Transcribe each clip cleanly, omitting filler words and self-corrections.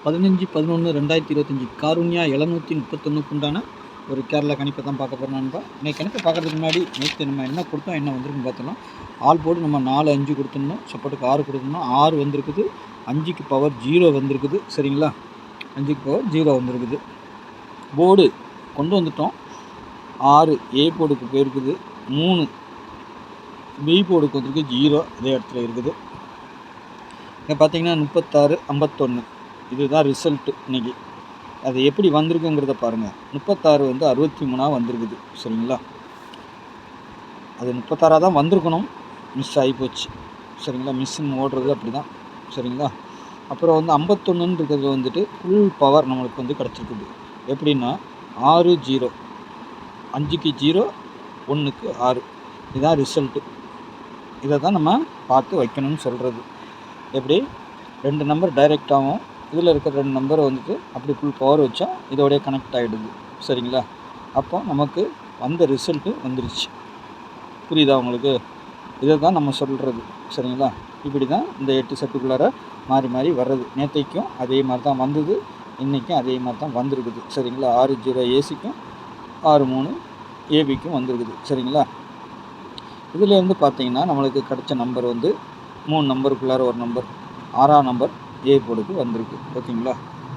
15/11/2025 காருண்யா 731க்கு உண்டான ஒரு கேரளா கணிப்பை தான் பார்க்க போகிறோம் நண்பா. இன்னைக்கு கணிப்பை பார்க்குறதுக்கு முன்னாடி நேற்று நம்ம என்ன கொடுத்தோம், என்ன வந்திருக்குன்னு பார்த்தோம்னா, ஆல் போர்டு நம்ம 4 5 கொடுத்துருந்தோம், சப்போர்ட்டுக்கு 6 கொடுத்துருந்தோம், 6 வந்திருக்குது, 5க்கு பவர் 0 வந்திருக்குது. சரிங்களா, 5க்கு பவர் 0 வந்திருக்குது. போர்டு கொண்டு வந்துட்டோம். 6 ஏ போர்டுக்கு போயிருக்குது, 3 பி போர்டுக்கு வந்திருக்கு, 0 அதே இடத்துல இருக்குது. இங்கே பார்த்தீங்கன்னா 36 51 இதுதான் ரிசல்ட்டு இன்றைக்கி. அது எப்படி வந்திருக்குங்கிறத பாருங்கள். 36 வந்து 63 வந்திருக்குது. சரிங்களா, அது 36 தான் வந்திருக்கணும், மிஸ் ஆகி போச்சு. சரிங்களா, மிஸ்ஸுன்னு ஓடுறது அப்படி தான். சரிங்களா, அப்புறம் வந்து 51 இருக்கிறது வந்துட்டு ஃபுல் பவர் நம்மளுக்கு வந்து கிடச்சிருக்குது. எப்படின்னா 6 0 5க்கு 0 1க்கு 6 இதுதான் ரிசல்ட்டு. இதை தான் நம்ம பார்த்து வைக்கணும்னு சொல்கிறது. எப்படி 2 நம்பர் டைரெக்டாகவும் இதில் இருக்கிற 2 நம்பரை வந்துட்டு அப்படி ஃபுல் பவர் வச்சா இதோடைய கனெக்ட் ஆகிடுது. சரிங்களா, அப்போ நமக்கு வந்த ரிசல்ட்டு வந்துருச்சு. புரியுதா உங்களுக்கு? இதை தான் நம்ம சொல்கிறது. சரிங்களா, இப்படி தான் இந்த 8 செட்டுக்குள்ளார மாறி மாறி வர்றது. நேற்றைக்கும் அதே மாதிரி தான் வந்தது, இன்றைக்கும் அதே மாதிரி தான் வந்திருக்குது. சரிங்களா, 6 0 ஏசிக்கும் 6 3 ஏபிக்கும் வந்திருக்குது. சரிங்களா, இதிலேருந்து பார்த்தீங்கன்னா நம்மளுக்கு கிடைச்ச நம்பர் வந்து 3 நம்பருக்குள்ளார ஒரு நம்பர் 6ஆம் நம்பர் ஏ போர்டுக்கு வந்திருக்கு. ஓகேங்களா,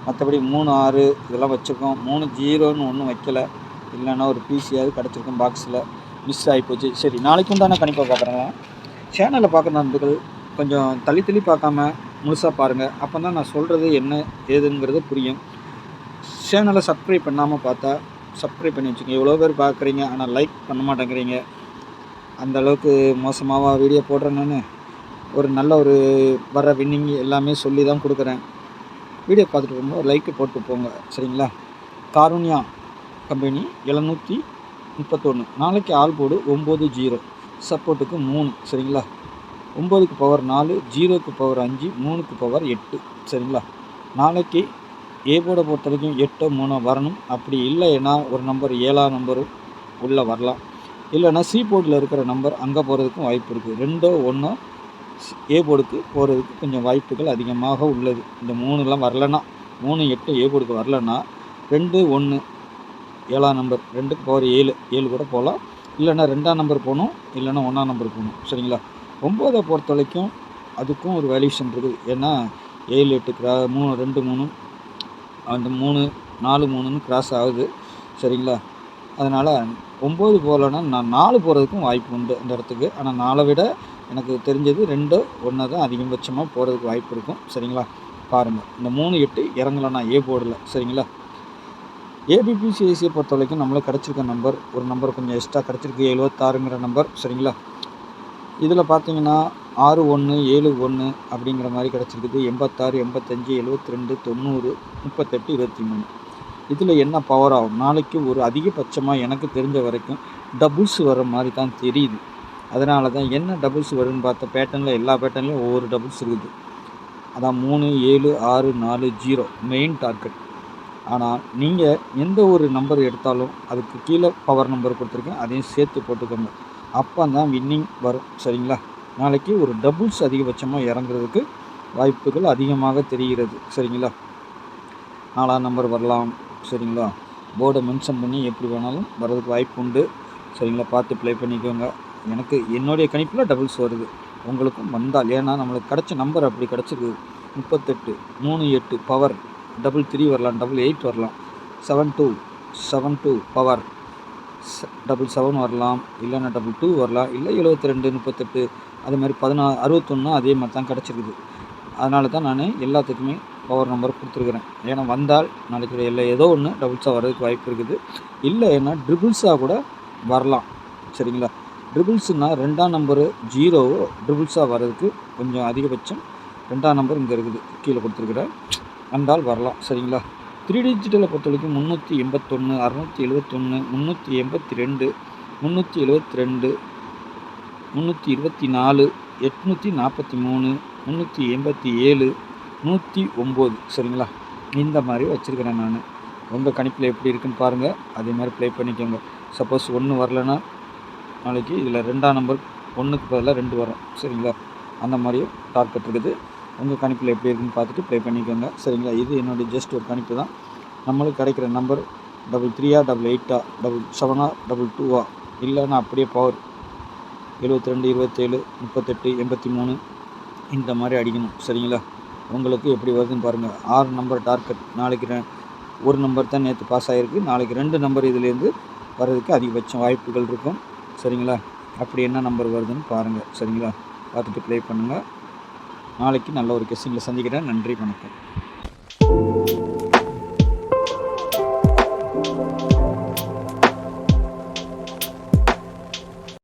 மற்றபடி 3 6 இதெல்லாம் வச்சுருக்கோம். 3 0ன்னு ஒன்றும் வைக்கலை, இல்லைன்னா ஒரு பிசியாவது கிடச்சிருக்கோம் பாக்ஸில், மிஸ் ஆகிப்போச்சு. சரி, நாளைக்கு உண்டான கணிப்பை பார்க்குறேங்க. சேனலில் பார்க்குற நண்பர்கள் கொஞ்சம் தள்ளி பார்க்காம முழுசாக பாருங்கள். அப்போ தான் நான் சொல்கிறது என்ன ஏதுங்கிறது புரியும். சேனலை சப்ஸ்கிரைப் பண்ணாமல் பார்த்தா சப்ஸ்கிரைப் பண்ணி வச்சுக்கோங்க. எவ்வளோ பேர் பார்க்குறீங்க, ஆனால் லைக் பண்ண மாட்டேங்கிறீங்க. அந்தளவுக்கு மோசமாக வீடியோ போடுறேன் நான். ஒரு நல்ல ஒரு வர வின்னிங் எல்லாமே சொல்லி தான் கொடுக்குறேன். வீடியோ பார்த்துட்டு போகும்போது ஒரு லைக்கு போட்டு போங்க. சரிங்களா, காருண்யா கம்பெனி 731 நாளைக்கு ஆல் போர்டு 9 0 சப்போர்ட்டுக்கு 3. சரிங்களா, 9க்கு பவர் 4 0க்கு பவர் 5 3க்கு பவர் 8. சரிங்களா, நாளைக்கு ஏ போர்டை பொறுத்த வரைக்கும் 8 3 வரணும். அப்படி இல்லைன்னா ஒரு நம்பர் 7ஆம் நம்பரும் உள்ளே வரலாம். இல்லைன்னா சி போர்டில் இருக்கிற நம்பர் அங்கே போகிறதுக்கும் வாய்ப்பு இருக்குது. 2 1 ஏ போர்டுக்கு போகிறதுக்கு கொஞ்சம் வாய்ப்புகள் அதிகமாக உள்ளது. இந்த 3லாம் வரலன்னா, 3 8 ஏ போர்டுக்கு வரலன்னா 2 1 7ஆம் நம்பர் 2க்கு பவர் 7 கூட போகலாம். இல்லைன்னா 2ஆம் நம்பர் போகணும், இல்லைன்னா 1ஆம் நம்பர் போகணும். சரிங்களா, 9 பொறுத்த வரைக்கும் அதுக்கும் ஒரு வேல்யூஷன் இருக்குது. ஏன்னா 7 8 3 2 3 அந்த 3 4 3ன்னு கிராஸ் ஆகுது. சரிங்களா, அதனால் 9 போகலன்னா நான் 4 போகிறதுக்கும் வாய்ப்பு உண்டு அந்த இடத்துக்கு. ஆனால் 4 விட எனக்கு தெரிஞ்சது 2 1 தான் அதிகபட்சமாக போகிறதுக்கு வாய்ப்பு இருக்கும். சரிங்களா, பாருங்கள். இந்த 3 8 இறங்கலண்ணா ஏ போர்டில். சரிங்களா, ஏபிபிசிஐசியை பொறுத்த வரைக்கும் நம்மளுக்கு கிடச்சிருக்க நம்பர் ஒரு நம்பர் கொஞ்சம் எக்ஸ்ட்ரா கிடச்சிருக்கு, 76ங்கிற நம்பர். சரிங்களா, இதில் பார்த்தீங்கன்னா 6 1 7 1 அப்படிங்கிற மாதிரி கிடச்சிருக்குது. 86 85 72 90 38 23. இதில் என்ன பவர் ஆகும் நாளைக்கு? ஒரு அதிகபட்சமாக எனக்கு தெரிஞ்ச வரைக்கும் டபுள்ஸ் வர மாதிரி தான் தெரியுது. அதனால தான் என்ன டபுள்ஸ் வருதுன்னு பார்த்த பேட்டர்னில் எல்லா பேட்டர்ன்லையும் ஒவ்வொரு டபுள்ஸ் இருக்குது. அதான் 3 7 6 4 0 மெயின் டார்கெட். ஆனால் நீங்கள் எந்த ஒரு நம்பர் எடுத்தாலும் அதுக்கு கீழே பவர் நம்பர் கொடுத்துருக்கேன், அதையும் சேர்த்து போட்டுக்கோங்க. அப்போ தான் வின்னிங் வரும். சரிங்களா, நாளைக்கு ஒரு டபுள்ஸ் அதிகபட்சமாக இறங்குறதுக்கு வாய்ப்புகள் அதிகமாக தெரிகிறது. சரிங்களா, 4ஆம் நம்பர் வரலாம். சரிங்களா, போர்டை மென்ஷன் பண்ணி எப்படி வேணாலும் வர்றதுக்கு வாய்ப்பு உண்டு. சரிங்களா, பார்த்து ப்ளே பண்ணிக்கோங்க. எனக்கு என்னுடைய கணிப்பில் டபுள்ஸ் வருது, உங்களுக்கும் வந்தால். ஏன்னா நம்மளுக்கு கிடச்ச நம்பர் அப்படி கிடச்சிருக்கு. 38 3 8 பவர் 3 வரலாம், 8 வரலாம், 7 2 பவர் 7 வரலாம், இல்லைன்னா 2 வரலாம், இல்லை 72 38 அது மாதிரி 16 61 அதே மாதிரி தான் கிடச்சிருக்குது. அதனால தான் நான் எல்லாத்துக்குமே பவர் நம்பர் கொடுத்துருக்குறேன். ஏன்னா வந்தால் நாளைக்கு இல்லை ஏதோ ஒன்று டபுள்ஸாக வர்றதுக்கு வாய்ப்பு இருக்குது. இல்லை ஏன்னா ட்ரிபிள்ஸாக கூட வரலாம். சரிங்களா, ட்ரிபிள்ஸுன்னா 2ஆம் நம்பரு 0 ட்ரிபிள்ஸாக வர்றதுக்கு கொஞ்சம் அதிகபட்சம் 2ஆம் நம்பர் இங்கே இருக்குது, கீழே கொடுத்துருக்குறேன், வந்தால் வரலாம். சரிங்களா, 3 டிஜிட்டலை பொறுத்த வரைக்கும் 381 671 382 372 324 843 387 109. சரிங்களா, இந்த மாதிரி வச்சுருக்கிறேன் நான். உங்கள் கணிப்பில் எப்படி இருக்குன்னு பாருங்கள், அதே மாதிரி ப்ளே பண்ணிக்கோங்க. சப்போஸ் 1 வரலன்னா நாளைக்கு இதில் 2ஆம் நம்பர் 1க்கு பதிலாக 2 வரும். சரிங்களா, அந்த மாதிரியும் டார்கெட் இருக்குது. உங்கள் கணிப்பில் எப்படி இருக்குன்னு பார்த்துட்டு ப்ளே பண்ணிக்கோங்க சரிங்களா. இது என்னுடைய ஜஸ்ட் ஒரு கணிப்பு தான். நம்மளுக்கு கிடைக்கிற நம்பர் 33 88 77 22 இல்லைன்னா அப்படியே பவர் 72 27 38 83 இந்த மாதிரி அடிக்கணும் சரிங்களா. உங்களுக்கு எப்படி வருதுன்னு பாருங்கள். 6 நம்பர் டார்கெட். நாளைக்கு ஒரு நம்பர் தான் நேற்று பாஸ் ஆகிருக்கு. நாளைக்கு 2 நம்பர் இதுலேருந்து வர்றதுக்கு அதிகபட்சம் வாய்ப்புகள் இருக்கும் சரிங்களா. அப்படி என்ன நம்பர் வருதுன்னு பாருங்கள் சரிங்களா. பார்த்துட்டு ப்ளே பண்ணுங்கள். நாளைக்கு நல்ல ஒரு கெஸ்ஸிங்கில் சந்திக்கிறேன். நன்றி, வணக்கம்.